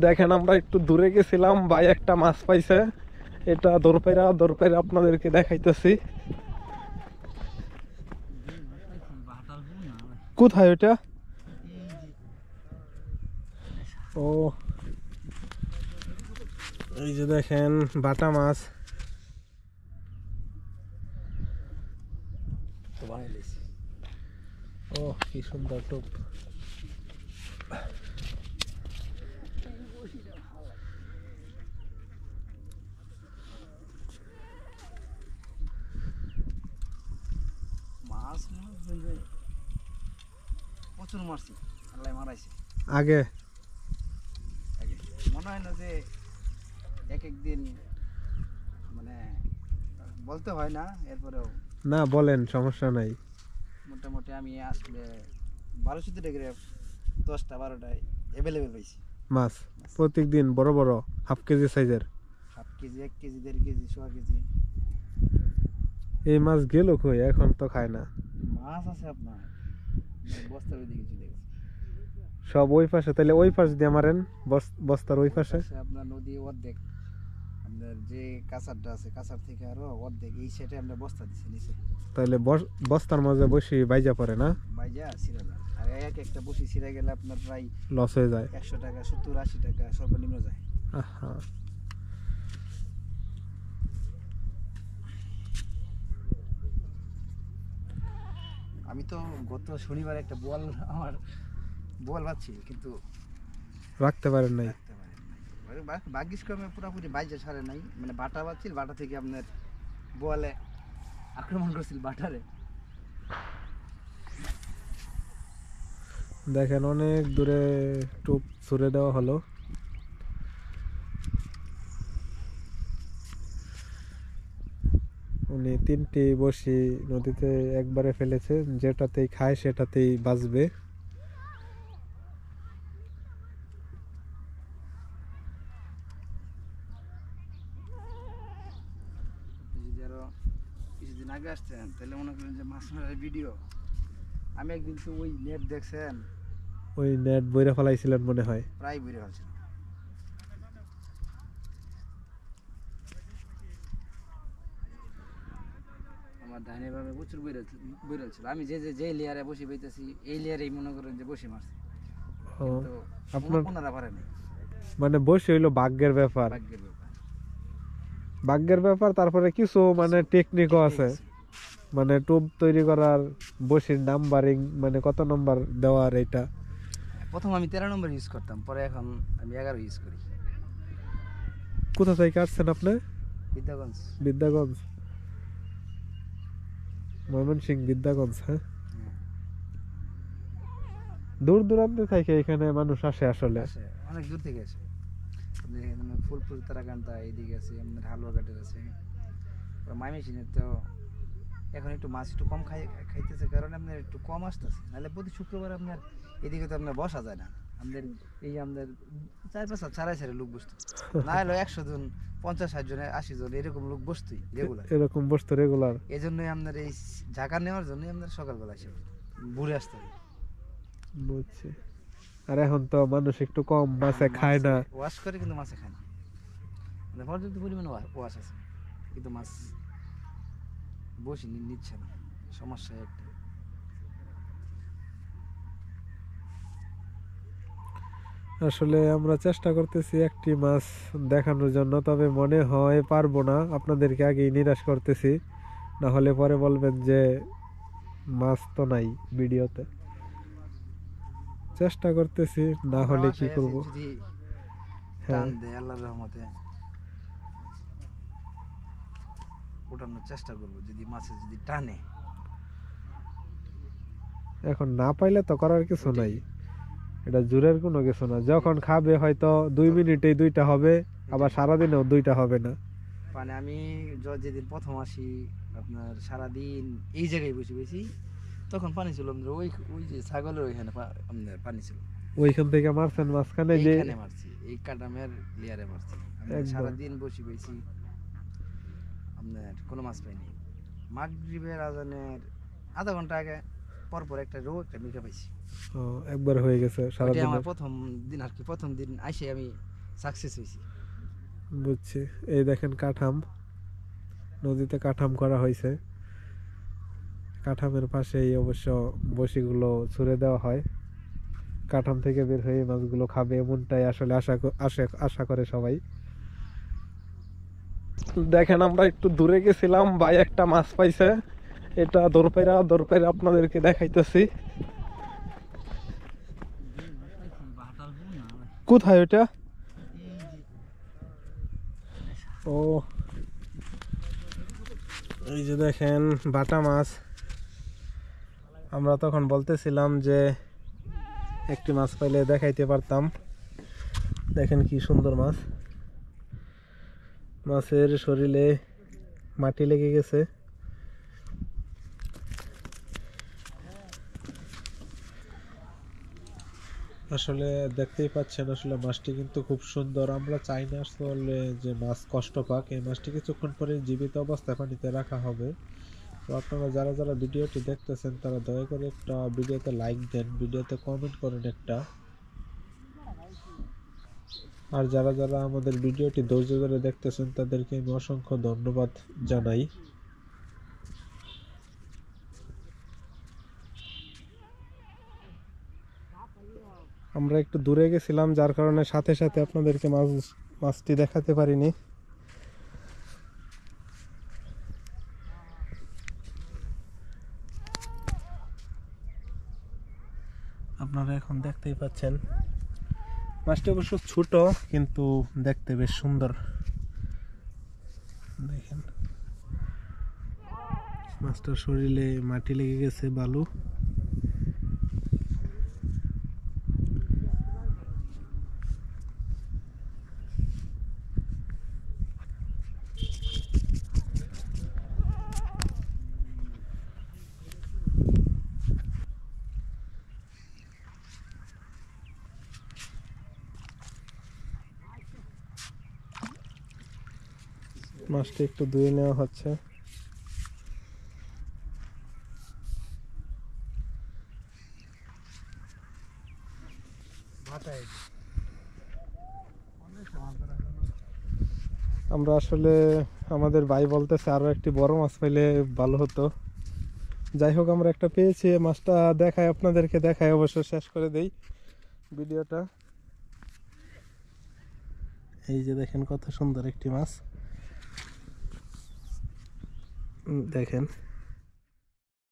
দেখেন আমরা একটু দূরে গেছিলাম, ভাই একটা মাছ পাইছে, এটা দৌড়পাইরা আপনাদেরকে দেখাইতেছি। কোথায় ওইটা? ও এই যে দেখেন বাটা মাছ। ও কি সুন্দর টোপ। মাছ প্রচুর মারছি, আল্লাহ মারাইছে। আগে মনে হয় না যে এক একদিন মানে বলতে হয় না, এরপরেও না বলেন, সমস্যা নাই। মোটামুটি আমি আসলে 1200 টাকা 10টা 12টায় অ্যাভেলেবেল পাইছি মাছ প্রত্যেক দিন বড় বড় হাফ কেজি সাইজের। Half KG 1 KG 1.5 KG 100 KG. এই মাছ গেল কই, এখন তো খায় না। মাছ আছে আপনার বস্তার ওইদিকে চলে গেছে সব ওই পাশে, তাহলে ওই পাশ দিয়ে মারেন, বস্তার ওই পাশে। আপনার নদী অর্ধেক, আপনার যে কাঁচারটা আছে কাঁচার থেকে আরো অর্ধেক এই সাইডে আমরা বস্তা দিছি নিচে। তাহলে বস্তার মাঝে বসে বাইজা পড়ে না, বাইজা ছিঁড়ে যায়। আর এক একটা বসি ছিঁড়ে গেলে আপনার প্রায় লস হয়ে যায়। 100 টাকা 70-80 টাকা সর্বনিম্ন যায়। আহা, আমি তো গত শনিবার একটা আমার বোয়াল পাচ্ছি, কিন্তু রাখতে পারেন নাই। ভাগ্যিস ক্রমে পুরোপুরি বাইজা ছাড়ে নাই, মানে বাটা পাচ্ছিল, বাটা থেকে আপনার বোয়ালে আক্রমণ করছিল বাটারে। দেখেন অনেক দূরে টোপ ছুড়ে দেওয়া হলো। উনি 3টি বসি নদীতে একবারে ফেলেছে, যেটাতেই খায় সেটাতেই বাঁচবে। যদি আরো কিছুদিন আগে আসতেন তাহলে মনে করেন যে মাছ মারার ভিডিও। আমি একদিন তো ওই নেট দেখছেন, ওই নেট বইরা ফেলাইছিলেন মনে হয়। প্রায় বেড়ে হচ্ছে। আমার ডাইনে ভাবে প্রচুর বেরোচ্ছিল। আমি যে লেয়ারে বসে পেতেছি এই লেয়ারেই মনে করেন যে বসে মারছি, কিন্তু আপনার ওনারা পারেনি। মানে বসে হইলো ভাগ্যের ব্যাপার, ভাগ্যের ব্যাপার। ভাগ্যের ব্যাপার। তারপরে কিছু মানে টেকনিকও আছে, মানে টোপ তৈরি করার, বসির নাম্বারিং, মানে কত নম্বর দেওয়ার। এটা প্রথম আমি 13 নম্বর ইউজ করতাম, পরে এখন আমি 11 ইউজ করি। কোথা থেকে আসছেন আপনি? বিদ্যাগঞ্জ। বিদ্যাগঞ্জ, ময়মনসিংহ বিদ্যাগঞ্জ। হ্যাঁ, দূর দূরান্ত থেকে এখানে মানুষ আসে আসলে। অনেক দূর থেকে আসে। আপনি ফুলপুর তারাকান্তা এইদিকে আছে, আপনার হালুয়াঘাটের আছে, ময়মনসিংহের তো এখন একটু মাছ একটু কম খাইতেছে, কারণ আপনার একটু কম আসতেছে। নাহলে প্রতি শুক্রবার আপনার এদিকে তো আপনার বসা যায় না। আমাদের এই আমাদের 4-5 ছাড়াই ছাড়াই লোক বসতো, না হলে 100 জন 50-60 জন 80 জন এরকম লোক বসতোই রেগুলার। এরকম বসতো রেগুলার। এই জন্যই আপনার এই ঝাঁকা নেওয়ার জন্যই আপনার সকালবেলা এসে ঘুরে আসতে হবে। বুঝছি। আর এখন তো মানুষ একটু কম মাছে খায় না। ওয়াশ করে কিন্তু মাছে খায় না, মানে পর্যাপ্ত পরিমাণে ওয়াশ আছে, কিন্তু মাছ বসে নিচ্ছে না। সমস্যা একটা। আসলে আমরা চেষ্টা করতেছি একটি মাছ দেখানোর জন্য, তবে মনে হয় পারবো না। আপনাদেরকে আগেই নিরাশ করতেছি, না হলে পরে বলবেন যে মাছ তো নাই ভিডিওতে। চেষ্টা করতেছি, না হলে কি করব। যদি হ্যাঁ, টান দেয় আল্লাহর রহমতে ওঠানোর চেষ্টা করবো, যদি মাছে যদি টানে। এখন না পাইলে তো করার কিছু নাই, এটা জোরের কোনো কিছু না। যখন খাবে হয়তো 2 মিনিটেই 2টা হবে, আবার সারাদিনেও 2টা হবে না। মানে আমি যেদিন প্রথম আসি আপনার সারাদিন এই জায়গায় বসে বসি, তখন পানি ছিল আমাদের ওই ওই যে ছাগলের ওইখানে আপনার পানি ছিল। ওইখান থেকে মারছেন মাঝখানে যে? এইখানে মারছি, এই কাটামের লেয়ারে মারছি। আমি সারাদিন বসে বসি, আপনার কোনো মাছ পাইনি। মাগরিবের আজানের আধা ঘন্টা আগে পর পর একটা রোগ একটা মিকা পাইছি। ও, একবার হয়ে গেছে ওইটাই সারাদিন? আমার প্রথম দিন আর কি, প্রথম দিন আইসে আমি সাকসেস হয়েছি। বুঝছি। এই দেখেন কাঠাম, নদীতে কাঠাম করা হয়েছে। কাঠামের পাশেই অবশ্য বড়শিগুলো ছুড়ে দেওয়া হয়। কাঠাম থেকে বের হয়ে মাছগুলো খাবে এমনটাই আসলে আশা করে সবাই। দেখেন আমরা একটু দূরে গেছিলাম, ভাই একটা মাছ পাইছে। এটা দরপাইরা আপনাদেরকে দেখাইতেছি। কোথায় ওটা? ও, এই যে দেখেন বাটা মাছ। আমরা তখন বলতেছিলাম যে একটি মাছ পাইলে দেখাইতে পারতাম। দেখেন কি সুন্দর মাছ। মাছের শরীরে মাটি লেগে গেছে। আসলে দেখতেই পাচ্ছেন, আসলে মাছটি কিন্তু খুব সুন্দর। আমরা চাই না আসলে যে মাছ কষ্ট পাক। এই মাছটি কিছুক্ষণ পরে জীবিত অবস্থায় পানিতে রাখা হবে। তো আপনারা যারা যারা ভিডিওটি দেখতেছেন তারা দয়া করে একটা ভিডিওতে লাইক দেন, ভিডিওতে কমেন্ট করেন একটা। আর যারা যারা আমাদের ভিডিওটি ধৈর্য ধরে দেখতেছেন তাদেরকে আমি অসংখ্য ধন্যবাদ জানাই। আমরা একটু দূরে গেছিলাম, যার কারণে সাথে সাথে আপনাদেরকে মাছটি দেখাতে পারিনি। আপনারা এখন দেখতেই পাচ্ছেন মাছটি অবশ্য ছোট, কিন্তু দেখতে বেশ সুন্দর। দেখেন মাছটার শরীরে মাটি লেগে গেছে, বালু। মাছটি একটু ধুয়ে নেওয়া হচ্ছে। আমরা আসলে আমাদের ভাই বলতেছে আরো একটি বড় মাছ পাইলে ভালো হতো। যাই হোক, আমরা একটা পেয়েছি। মাছটা দেখাই আপনাদেরকে, দেখাই অবশ্য শেষ করে দেই ভিডিওটা। এই যে দেখেন কত সুন্দর একটি মাছ। দেখেন।